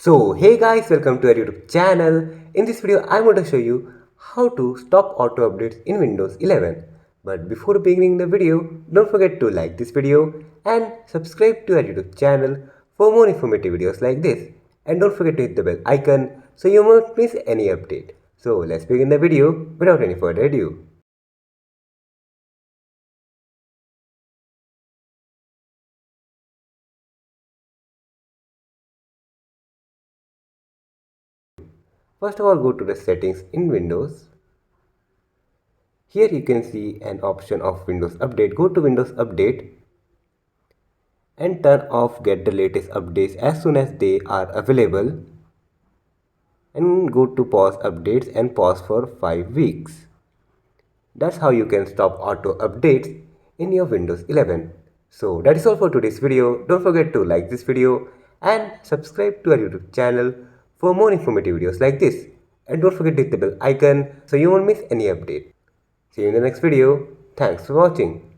So hey guys, welcome to our YouTube channel. In this video I'm going to show you how to stop auto updates in Windows 11. But before beginning the video, don't forget to like this video and subscribe to our YouTube channel for more informative videos like this. And don't forget to hit the bell icon so you won't miss any update. So let's begin the video without any further ado. First of all, go to the settings in Windows. Here you can see an option of Windows Update. Go to Windows Update and turn off get the latest updates as soon as they are available, and go to pause updates and pause for 5 weeks. That's how you can stop auto updates in your Windows 11. So that is all for today's video. Don't forget to like this video and subscribe to our YouTube channel for more informative videos like this. And don't forget to hit the bell icon so you won't miss any update. See you in the next video. Thanks for watching.